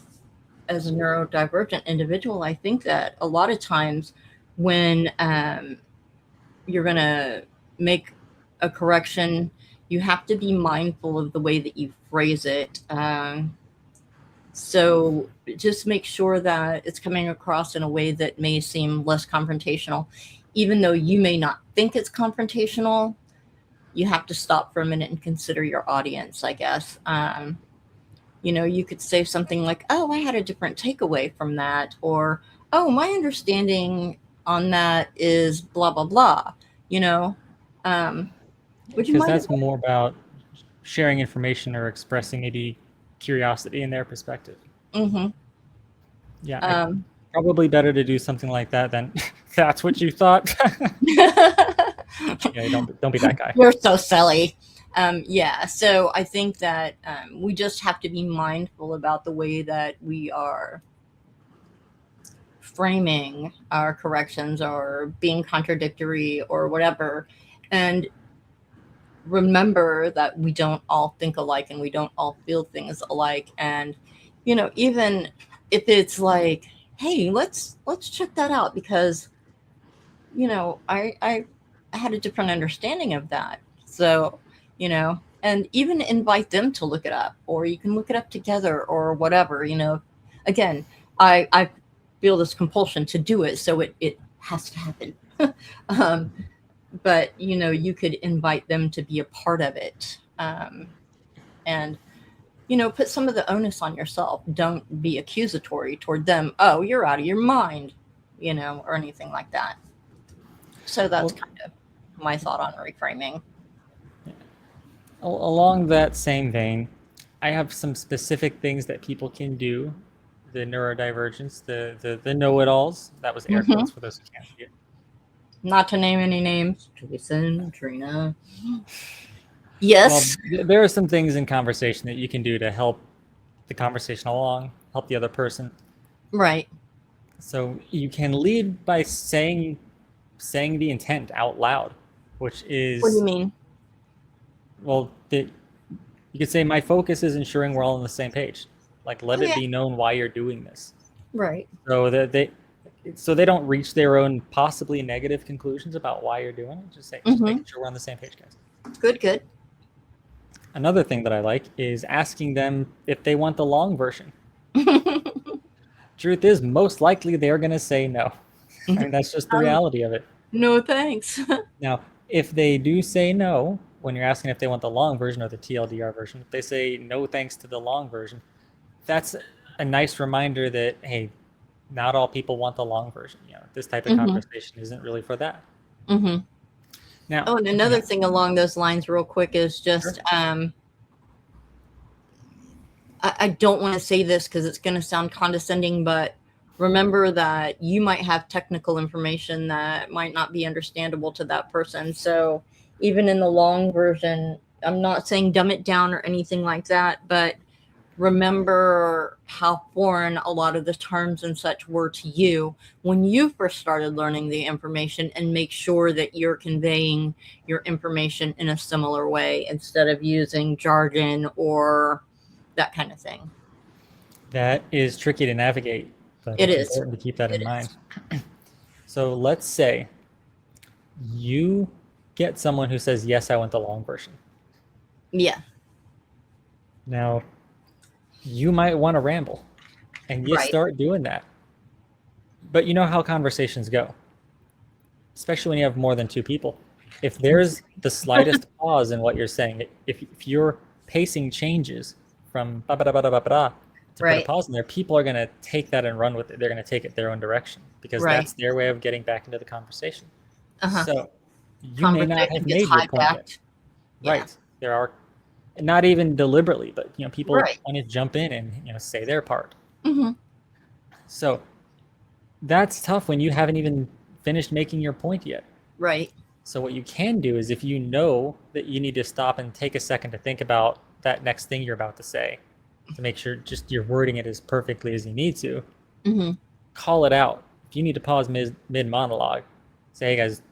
as a neurodivergent individual, I think that a lot of times when you're going to make a correction, you have to be mindful of the way that you phrase it. So just make sure that it's coming across in a way that may seem less confrontational. Even though you may not think it's confrontational, you have to stop for a minute and consider your audience, I guess. You could say something like, "Oh, I had a different takeaway from that," or, "Oh, my understanding on that is blah, blah, blah." You know, um, would you Because mind? that's more about sharing information or expressing maybe curiosity in their perspective. Mm-hmm. Yeah, Um, probably better to do something like that than that's what you thought. Yeah, don't be that guy. You're so silly. Yeah, so I think that we just have to be mindful about the way that we are framing our corrections or being contradictory or whatever. And remember that we don't all think alike and we don't all feel things alike. And, even if it's like, hey, let's check that out because, I had a different understanding of that. So, you know, and even invite them to look it up, or you can look it up together or whatever, again, I feel this compulsion to do it, so it has to happen. um, but you could invite them to be a part of it, and put some of the onus on yourself. Don't be accusatory toward them. Oh, you're out of your mind, or anything like that. So that's Well, kind of my thought on reframing. along that same vein, I have some specific things that people can do. The neurodivergence, the know-it-alls. That was air Hmm. quotes for those who can't see it. Not to name any names. Jason, Trina. Well, Yes. there are some things in conversation that you can do to help the conversation along, help the other person. Right. So you can lead by saying the intent out loud, which What do you is, mean? well, you could say, my focus is ensuring we're all on the same page. Like, let it Okay. be known why you're doing this, Right. so that they don't reach their own possibly negative conclusions about why you're doing it. Just Hmm. making sure we're on the same page, guys. Good, good. Another thing that I like is asking them if they want the long version. Truth is, most likely they're going to say no. I mean, that's just the reality of it. No, thanks. Now, if they do say no, when you're asking if they want the long version or the TLDR version, if they say no thanks to the long version, that's a nice reminder that, hey, not all people want the long version. This type of Hmm. conversation isn't really for that. Hmm. Now, Oh, and another thing along those lines, real quick, is just sure. I don't want to say this because it's going to sound condescending, but remember that you might have technical information that might not be understandable to that person. So even in the long version, I'm not saying dumb it down or anything like that, but remember how foreign a lot of the terms and such were to you when you first started learning the information, and make sure that you're conveying your information in a similar way instead of using jargon or that kind of thing. That is tricky to navigate, but It it's is. important to keep that It in mind. is. So let's say you get someone who says, yes, I want the long version. Yeah. Now, you might want to ramble, and you Right. start doing that. But you know how conversations go, especially when you have more than two people. If there's the slightest pause in what you're saying, if your pacing changes from ba ba da ba da ba da to put a Right. pause in there, people are going to take that and run with it. They're going to take it their own direction because Right. that's their way of getting back into the conversation. Uh-huh. So you may not have Conversation gets made your point yet. hijacked. Yeah. Right. There are, not even deliberately, but people Right. want to jump in and say their part. Hmm. So that's tough when you haven't even finished making your point yet. Right. So what you can do is, if you know that you need to stop and take a second to think about that next thing you're about to say, to make sure just you're wording it as perfectly as you need to, Hmm. call it out. If you need to pause mid monologue, say, hey guys,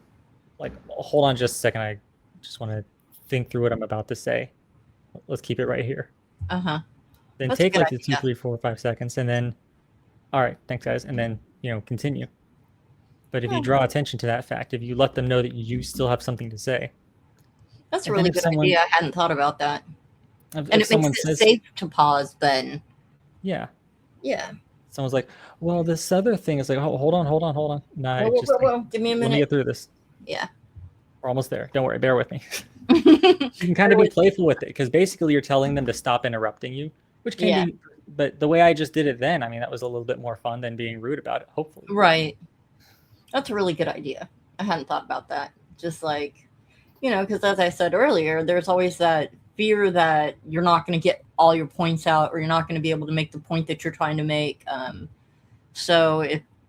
like, hold on just a second. I just want to think through what I'm about to say. Let's keep it right here. Uh-huh. Then That's a take good like the two, idea. 3, 4, 5 seconds, and then, all right, thanks guys, and then continue. But if you Yeah. draw attention to that fact, if you let them know that you still have something to say, That's a and then really if good someone idea. I hadn't thought about that. And if it makes someone it says, safe to pause then. yeah, Yeah. someone's like, well, this other thing is like, oh, hold on. Nah, Whoa, whoa, just whoa, like, whoa. Give me a let me minute. get through this. Yeah. We're almost there. Don't worry, bear with me. You can kind Bear of be with me. playful with it because basically you're telling them to stop interrupting you, which can Yeah. be, but the way I just did it then, I mean, that was a little bit more fun than being rude about it, hopefully. Right. That's a really good idea. I hadn't thought about that. Just like, because as I said earlier, there's always that fear that you're not going to get all your points out, or you're not going to be able to make the point that you're trying to make. So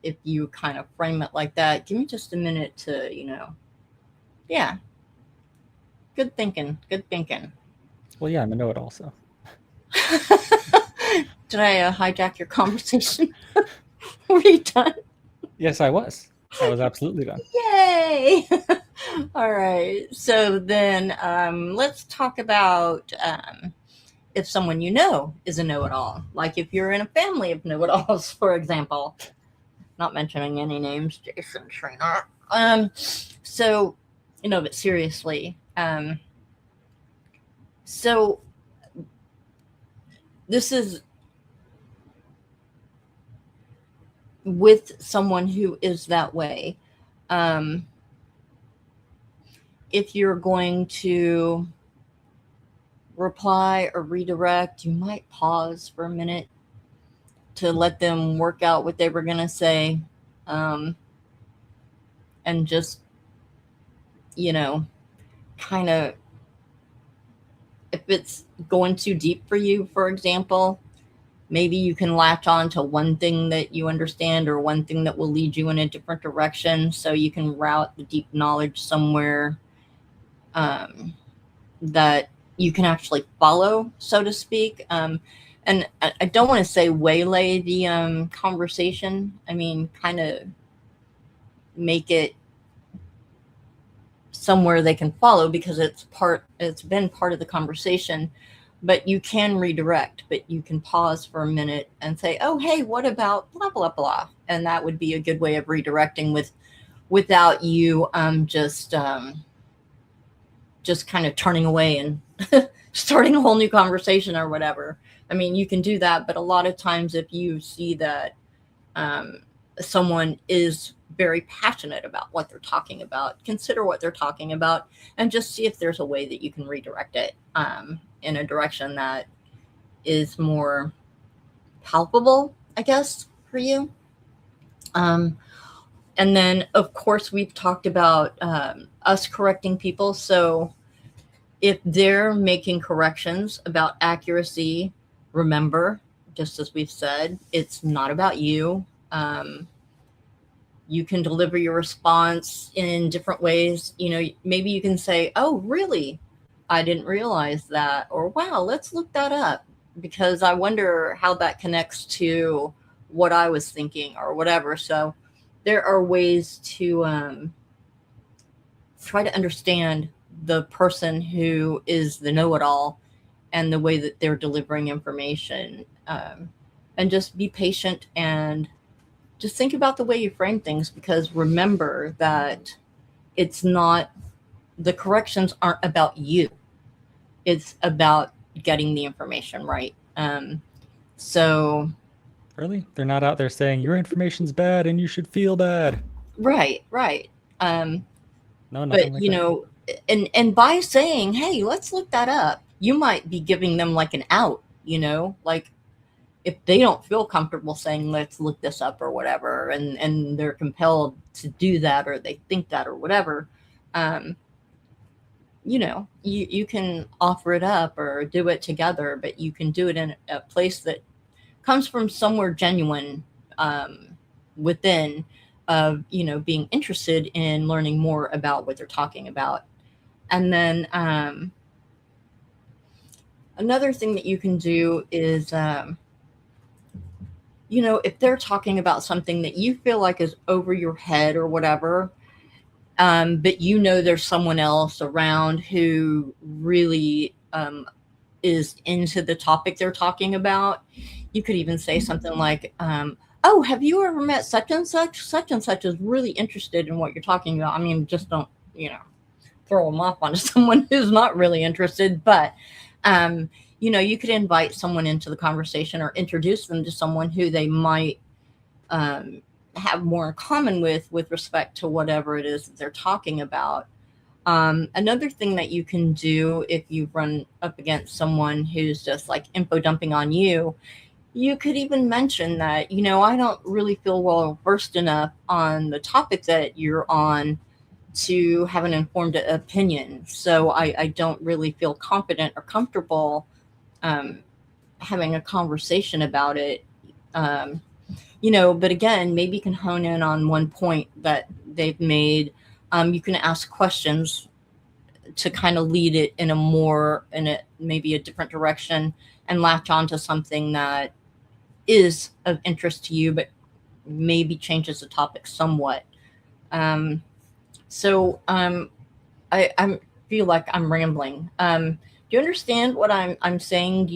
if you kind of frame it like that, give me just a minute to, yeah, good thinking, good thinking. Well, yeah, I'm a know-it-all, so. Did I hijack your conversation? Were you done? Yes, I was. I was absolutely done. Yay! All right. So then let's talk about if someone is a know it all. Like if you're in a family of know it alls, for example. Not mentioning any names, Jason, Trina. So, but seriously, So this is with someone who is that way. Um, if you're going to reply or redirect, you might pause for a minute to let them work out what they were going to say, um, and just, you know, kind of, if it's going too deep for you, for example, maybe you can latch on to one thing that you understand or one thing that will lead you in a different direction so you can route the deep knowledge somewhere, um, that you can actually follow, so to speak. And I don't want to say waylay the conversation. I mean, kind of make it somewhere they can follow because it's been part of the conversation. But you can redirect, but you can pause for a minute and say, oh, hey, what about blah blah blah, and that would be a good way of redirecting without you just kind of turning away and starting a whole new conversation or whatever. I mean, you can do that, but a lot of times if you see that um, someone is very passionate about what they're talking about, consider what they're talking about and just see if there's a way that you can redirect it in a direction that is more palpable, I guess, for you. Um, and then, of course, we've talked about us correcting people. So if they're making corrections about accuracy, remember, just as we've said, it's not about you. Um, you can deliver your response in different ways. You know, maybe you can say, oh, really? I didn't realize that. Or, wow, let's look that up because I wonder how that connects to what I was thinking or whatever. So there are ways to try to understand the person who is the know it all and the way that they're delivering information. And just be patient and just think about the way you frame things because remember that it's not, the corrections aren't about you, it's about getting the information right. So, Really? They're not out there saying your information's bad and you should feel bad. right, right. Um, No, nothing but, like that. and by saying, hey, let's look that up, you might be giving them like an out, like if they don't feel comfortable saying let's look this up or whatever and they're compelled to do that or they think that or whatever, um you can offer it up or do it together, but you can do it in a place that comes from somewhere genuine, um within, of being interested in learning more about what they're talking about. And then another thing that you can do is, if they're talking about something that you feel like is over your head or whatever, but there's someone else around who really is into the topic they're talking about, you could even say something like, oh, have you ever met such and such? Such and such is really interested in what you're talking about. I mean, just don't, throw them off onto someone who's not really interested, but um, you could invite someone into the conversation or introduce them to someone who they might um, have more in common with respect to whatever it is that they're talking about. Another thing that you can do if you run up against someone who's just like info dumping on you, you could even mention that, I don't really feel well versed enough on the topic that you're on to have an informed opinion. So I don't really feel confident or comfortable um, having a conversation about it. Um, but again, maybe you can hone in on one point that they've made. You can ask questions to kind of lead it in a maybe a different direction and latch onto something that is of interest to you, but maybe changes the topic somewhat. Um, so I feel like I'm rambling. Do you understand what I'm saying? Do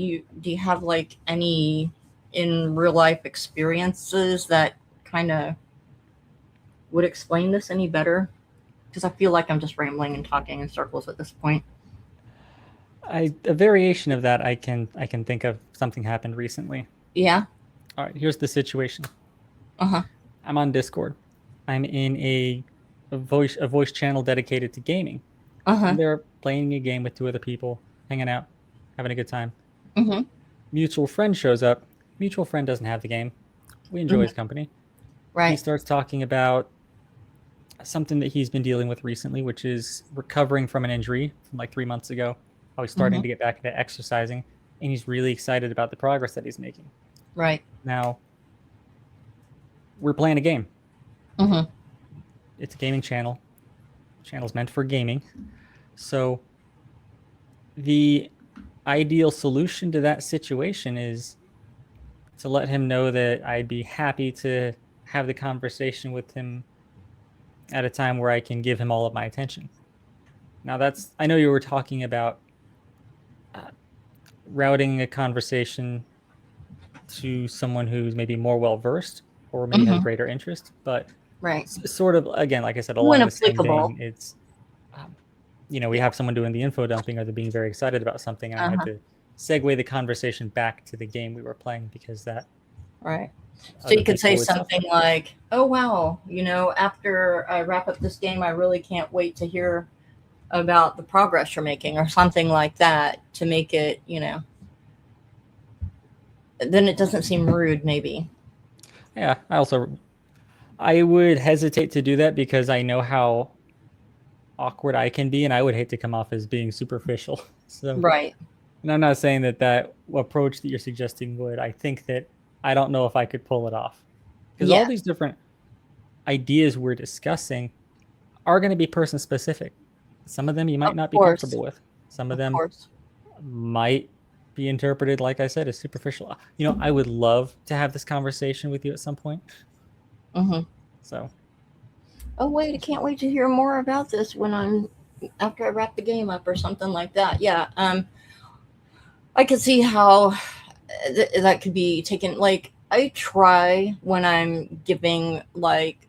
you have like any in real life experiences that kind of would explain this any better? Because I feel like I'm just rambling and talking in circles at this point. A variation of that, I can think of something happened recently. Yeah. All right, here's the situation. Uh-huh. I'm on Discord. I'm in a voice channel dedicated to gaming. I'm Uh-huh. there playing a game with two other people, hanging out, having a good time. Mm-hmm. Mutual friend shows up. Mutual friend doesn't have the game. We enjoy Mm-hmm. his company. He Right. starts talking about something that he's been dealing with recently, which is recovering from an injury from like 3 months ago. How he's Mm-hmm. starting to get back into exercising, and he's really excited about the progress that he's making. Right. Now, we're playing a game. Mm-hmm. It's a gaming channel. The channel's meant for gaming. So, the ideal solution to that situation is to let him know that I'd be happy to have the conversation with him at a time where I can give him all of my attention. Now, I know you were talking about uh, routing a conversation to someone who's maybe more well versed or maybe has Mm-hmm. greater interest, but Right. sort of, again, like I said, When along the same applicable. vein, it's, um, we Yeah. have someone doing the info dumping or they're being very excited about something, and I had Uh-huh. to segue the conversation back to the game we were playing because that Right. So other you could say people would something suffer. like, "Oh wow, after I wrap up this game, I really can't wait to hear about the progress you're making," or something like that to make it, then it doesn't seem rude, maybe. Yeah, I would hesitate to do that because I know how awkward I can be, and I would hate to come off as being superficial. So, Right. and I'm not saying that approach that you're suggesting would. I think that I don't know if I could pull it off because all Yeah. these different ideas we're discussing are going to be person specific. Some of them you might Of not be course. comfortable with. Some of Of them course. might be interpreted, like I said, as superficial. I would love to have this conversation with you at some point. Mm-hmm. So, Oh wait, I can't wait to hear more about this when I'm after I wrap the game up or something like that. Yeah. I could see how that could be taken. Like I try when I'm giving like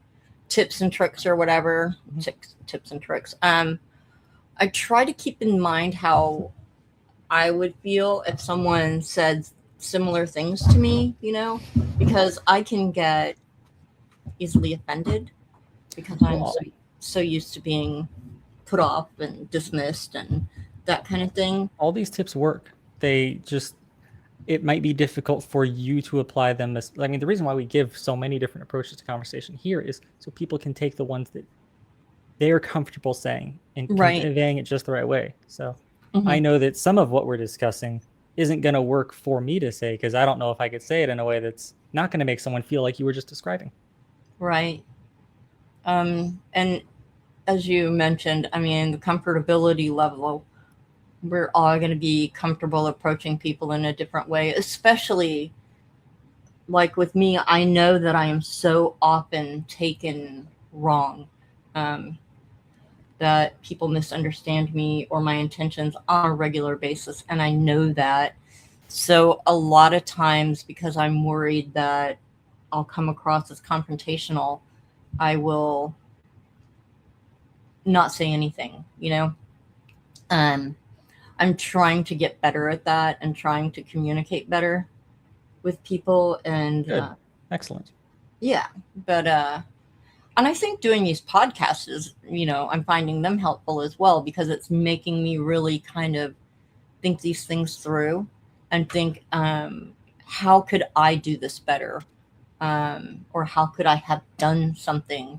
tips and tricks or whatever, mhm. tips and tricks. I try to keep in mind how I would feel if someone said similar things to me, because I can get easily offended because I'm Well, so used to being put off and dismissed and that kind of thing. all these tips work. They just it might be difficult for you to apply them I mean, the reason why we give so many different approaches to conversation here is so people can take the ones that they're comfortable saying and Right. conveying it just the right way. So Hmm. I know that some of what we're discussing isn't going to work for me to say because I don't know if I could say it in a way that's not going to make someone feel like you were just describing. Right. And as you mentioned, I mean, the comfortability level, we're all going to be comfortable approaching people in a different way, especially like with me. I know that I am so often taken wrong, um, that people misunderstand me or my intentions on a regular basis. And I know that. So a lot of times, because I'm worried that I'll come across as confrontational, I will not say anything. Um, I'm trying to get better at that and trying to communicate better with people. And Good. Excellent. yeah, but, and I think doing these podcasts is, I'm finding them helpful as well because it's making me really kind of think these things through and think, how could I do this better? Or how could I have done something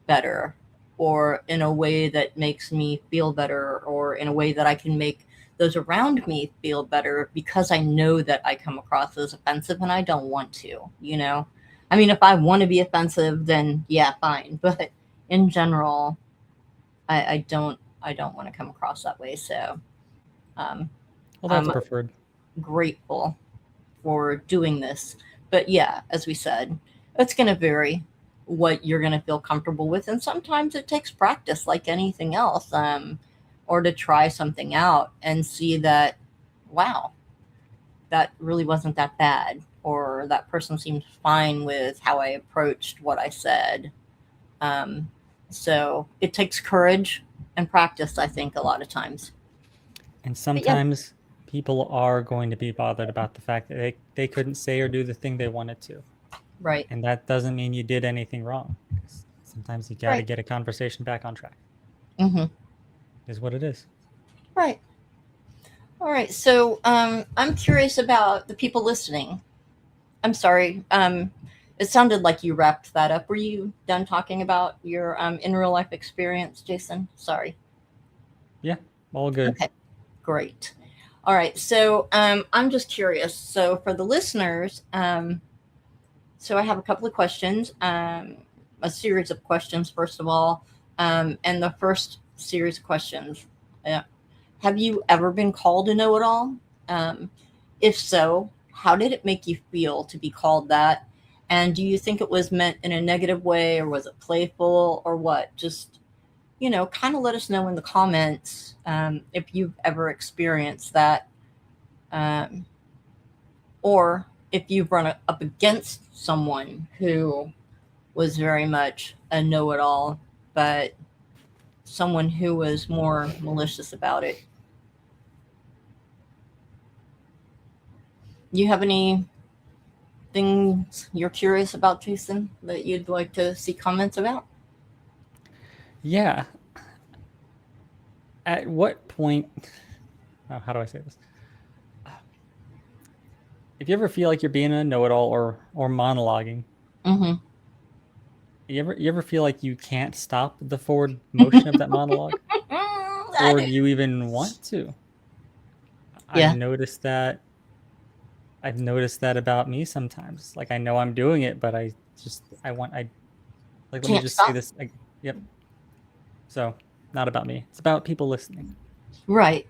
better, or in a way that makes me feel better, or in a way that I can make those around me feel better because I know that I come across as offensive and I don't want to. I mean, if I want to be offensive, then yeah, fine. But in general, I don't want to come across that way. So um, Well, that's I'm preferred. grateful for doing this. But yeah, as we said, it's going to vary what you're going to feel comfortable with. And sometimes it takes practice, like anything else, or to try something out and see that, wow, that really wasn't that bad. Or that person seemed fine with how I approached what I said. So it takes courage and practice, I think, a lot of times. And But yeah, sometimes people are going to be bothered about the fact that they couldn't say or do the thing they wanted to. right, And that doesn't mean you did anything wrong. Sometimes you got to right. get a conversation back on track. Mm-hmm. Is what it is. Right. All right. So I'm curious about the people listening. I'm sorry. It sounded like you wrapped that up. Were you done talking about your in real life experience, Jason? Sorry. Yeah, all good. Okay. Great. All right. So I'm just curious. So for the listeners, so I have a couple of questions, a series of questions, first of all. And the first series of questions, uh, have you ever been called a know-it-all? Um, if so, how did it make you feel to be called that? And do you think it was meant in a negative way, or was it playful, or what? Just, kind of let us know in the comments if you've ever experienced that, um, or if you've run up against someone who was very much a know-it-all, but someone who was more malicious about it. You have any things you're curious about, Jason, that you'd like to see comments about? Yeah. At what point, how do I say this? If you ever feel like you're being a know-it-all or monologuing, Mm-hmm. you ever feel like you can't stop the forward motion of that monologue? Or do you even want to? I've Yeah, noticed that I've noticed that about me sometimes. Like I know I'm doing it, but I like let me can't just say stop. this. Yep. So, not about me. It's about people listening. Right.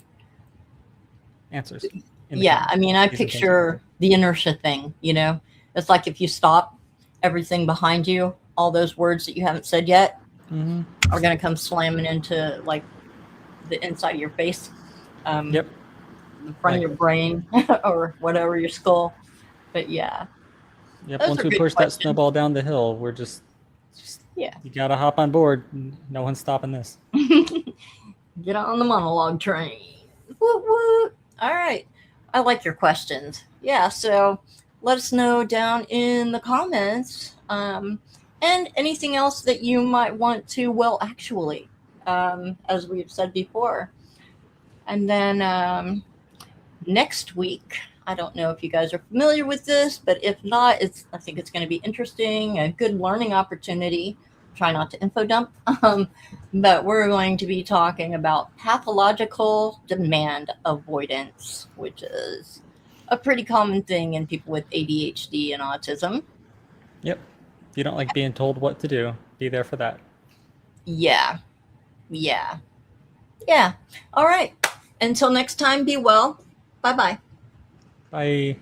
Answers in the Yeah, I comments. mean, I These are things you can picture do. the inertia thing. It's like if you stop, everything behind you, all those words that you haven't said yet, Mhm. are going to come slamming into like the inside of your face, um, Yep. the front of Like your brain, or whatever, your skull. But yeah, yep, those are once we good push that questions. snowball down the hill, we're just Yeah. you got to hop on board. No one's stopping this. Get on the monologue train. Woot woot. All right. I like your questions. Yeah, so let us know down in the comments. And anything else that you might want to, well, actually, as we've said before. And then next week, I don't know if you guys are familiar with this, but if not, I think it's going to be interesting, a good learning opportunity. Try not to info dump. But we're going to be talking about pathological demand avoidance, which is a pretty common thing in people with ADHD and autism. Yep. If you don't like being told what to do, be there for that. Yeah, yeah, yeah. All right. Until next time, be well. Bye bye. Bye.